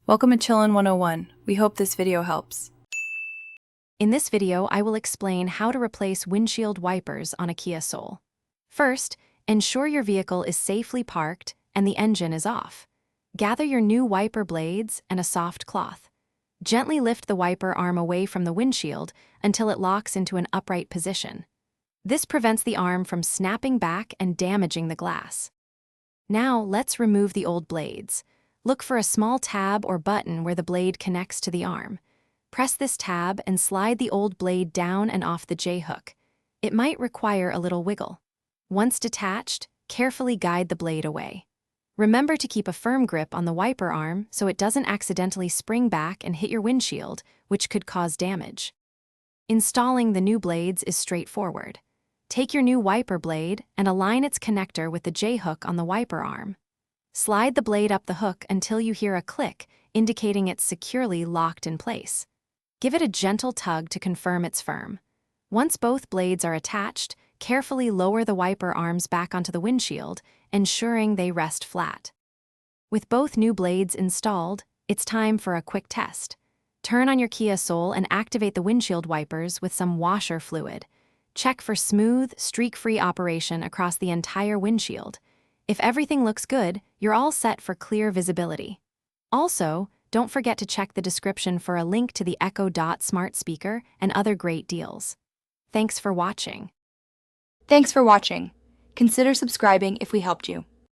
Welcome to Chillin' 101. We hope this video helps. In this video, I will explain how to replace windshield wipers on a Kia Soul. First, ensure your vehicle is safely parked and the engine is off. Gather your new wiper blades and a soft cloth. Gently lift the wiper arm away from the windshield until it locks into an upright position. This prevents the arm from snapping back and damaging the glass. Now, let's remove the old blades. Look for a small tab or button where the blade connects to the arm. Press this tab and slide the old blade down and off the J-hook. It might require a little wiggle. Once detached, carefully guide the blade away. Remember to keep a firm grip on the wiper arm so it doesn't accidentally spring back and hit your windshield, which could cause damage. Installing the new blades is straightforward. Take your new wiper blade and align its connector with the J-hook on the wiper arm. Slide the blade up the hook until you hear a click, indicating it's securely locked in place. Give it a gentle tug to confirm it's firm. Once both blades are attached, carefully lower the wiper arms back onto the windshield, ensuring they rest flat. With both new blades installed, it's time for a quick test. Turn on your Kia Soul and activate the windshield wipers with some washer fluid. Check for smooth, streak-free operation across the entire windshield. If everything looks good, you're all set for clear visibility. Also, don't forget to check the description for a link to the Echo Dot smart speaker and other great deals. Thanks for watching. Thanks for watching. Consider subscribing if we helped you.